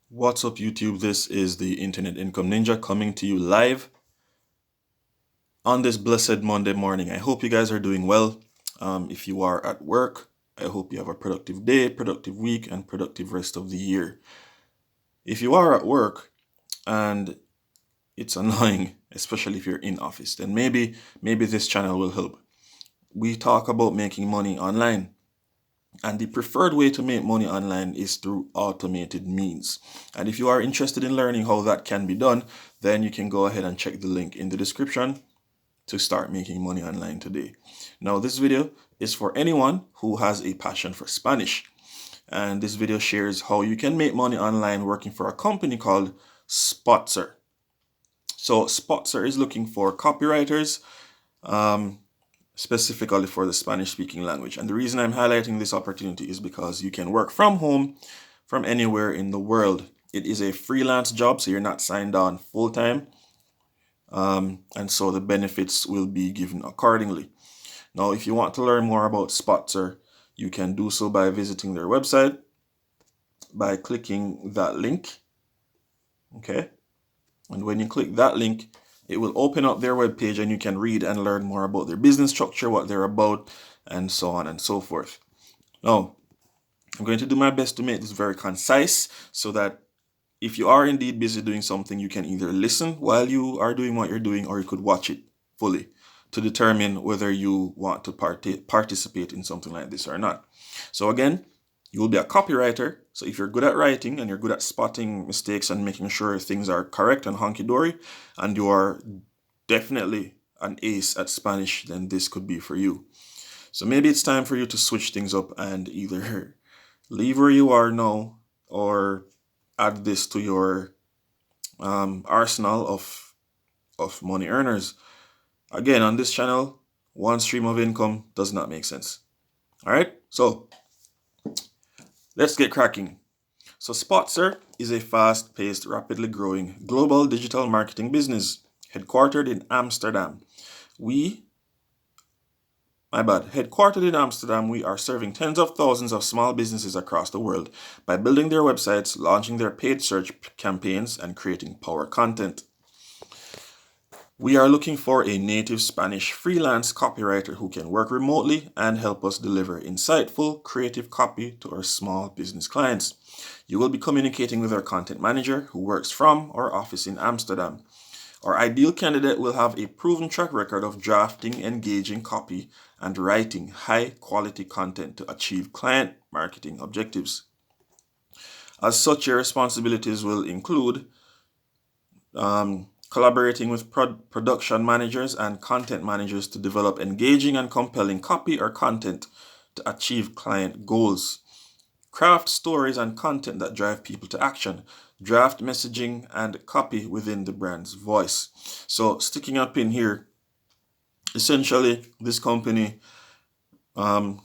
What's up, YouTube? This is the Internet Income Ninja coming to you live on this blessed Monday morning. I hope you guys are doing well. If you are at work, I hope you have a productive day, productive week, and productive rest of the year. If you are at work and it's annoying, especially if you're in office, then maybe this channel will help. We talk about making money online. And the preferred way to make money online is through automated means. And if you are interested in learning how that can be done, then you can go ahead and check the link in the description to start making money online today. Now, this video is for anyone who has a passion for Spanish. And this video shares how you can make money online working for a company called Spotzer. So Spotzer is looking for copywriters, specifically for the Spanish-speaking language. And the reason I'm highlighting this opportunity is because you can work from home from anywhere in the world. It is a freelance job, so you're not signed on full-time. And so the benefits will be given accordingly. Now, if you want to learn more about Spotzer, you can do so by visiting their website, by clicking that link. Okay. And when you click that link, it will open up their webpage and you can read and learn more about their business structure, what they're about, and so on and so forth. Now, I'm going to do my best to make this very concise so that if you are indeed busy doing something, you can either listen while you are doing what you're doing, or you could watch it fully to determine whether you want to participate in something like this or not. So again, you will be a copywriter. So if you're good at writing and you're good at spotting mistakes and making sure things are correct and honky-dory, and you are definitely an ace at Spanish, then this could be for you. So maybe it's time for you to switch things up and either leave where you are now or add this to your arsenal of money earners. Again, on this channel, one stream of income does not make sense. All right, so let's get cracking. So Spotzer is a fast-paced, rapidly growing global digital marketing business headquartered in Amsterdam. Headquartered in Amsterdam, we are serving tens of thousands of small businesses across the world by building their websites, launching their paid search campaigns, and creating power content. We are looking for a native Spanish freelance copywriter who can work remotely and help us deliver insightful, creative copy to our small business clients. You will be communicating with our content manager who works from our office in Amsterdam. Our ideal candidate will have a proven track record of drafting engaging copy and writing high-quality content to achieve client marketing objectives. As such, your responsibilities will include collaborating with production managers and content managers to develop engaging and compelling copy or content to achieve client goals. Craft stories and content that drive people to action. Draft messaging and copy within the brand's voice. So sticking up in here, essentially this company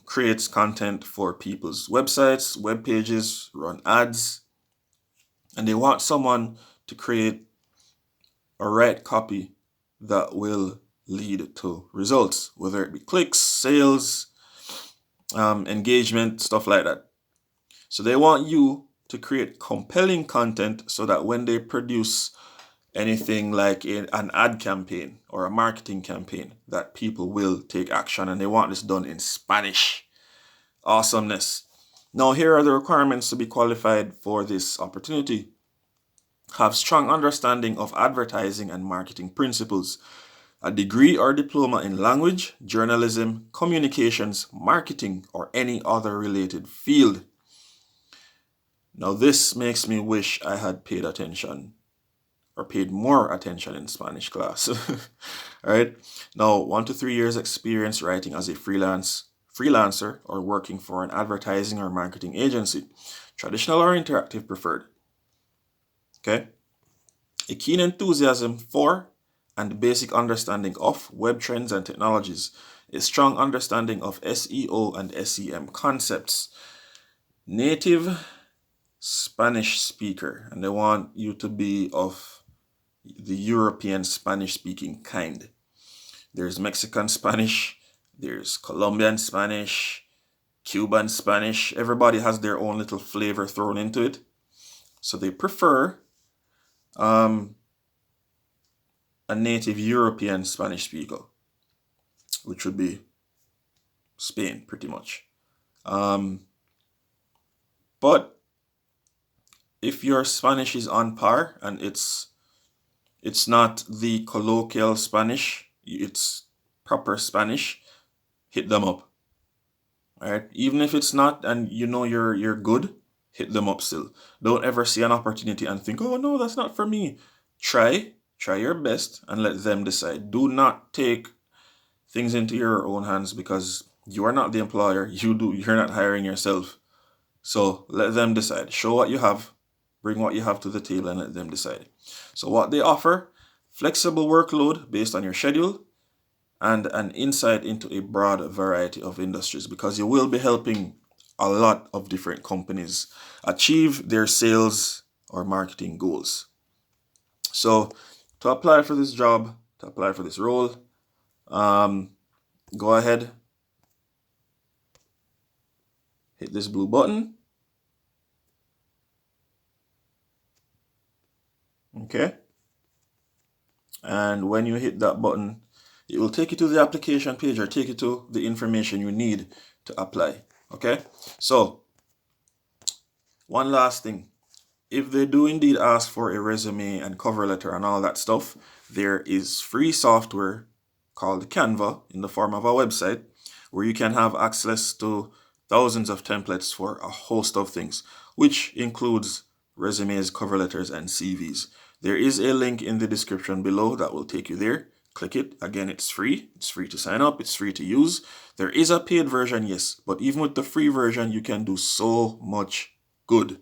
creates content for people's websites, web pages, run ads, and they want someone to create or write copy that will lead to results, whether it be clicks, sales, engagement, stuff like that. So they want you to create compelling content so that when they produce anything like an ad campaign or a marketing campaign, that people will take action, and they want this done in Spanish. Awesomeness. Now, here are the requirements to be qualified for this opportunity. Have strong understanding of advertising and marketing principles, a degree or diploma in language, journalism, communications, marketing, or any other related field. Now, this makes me wish I had paid attention or paid more attention in Spanish class. All right. Now, 1 to 3 years experience writing as a freelancer or working for an advertising or marketing agency. Traditional or interactive preferred. Okay. A keen enthusiasm for and basic understanding of web trends and technologies. A strong understanding of SEO and SEM concepts. Native Spanish speaker, and they want you to be of the European Spanish speaking kind. There's Mexican Spanish, there's Colombian Spanish, Cuban Spanish. Everybody has their own little flavor thrown into it. So they prefer a native European Spanish speaker, which would be Spain, pretty much. But if your Spanish is on par and it's not the colloquial Spanish, it's proper Spanish, hit them up. All right, even if it's not, and you know you're good, hit them up still. Don't ever see an opportunity and think, oh no, that's not for me. Try your best and let them decide. Do not take things into your own hands because you are not the employer. You're not hiring yourself. So let them decide. Show what you have, bring what you have to the table, and let them decide. So what they offer: flexible workload based on your schedule, and an insight into a broad variety of industries, because you will be helping a lot of different companies achieve their sales or marketing goals. So to apply for this job, to apply for this role, go ahead, hit this blue button. Okay. And when you hit that button, it will take you to the application page or take you to the information you need to apply. Okay. So one last thing. If they do indeed ask for a resume and cover letter and all that stuff, there is free software called Canva in the form of a website where you can have access to thousands of templates for a host of things, which includes resumes, cover letters, and CVs. There is a link in the description below that will take you there. Click it. Again, it's free. It's free to sign up. It's free to use. There is a paid version, yes, but even with the free version, you can do so much good.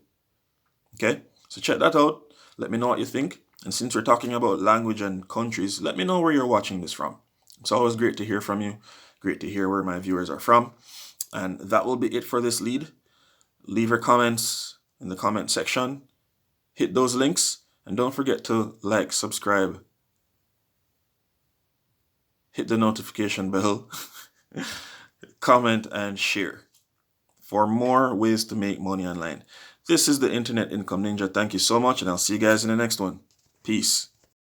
Okay, so check that out. Let me know what you think. And since we're talking about language and countries, let me know where you're watching this from. It's always great to hear from you. Great to hear where my viewers are from. And that will be it for this lead. Leave your comments in the comment section. Hit those links. And don't forget to like, subscribe, hit the notification bell, comment, and share for more ways to make money online. This is the Internet Income Ninja. Thank you so much, and I'll see you guys in the next one. Peace.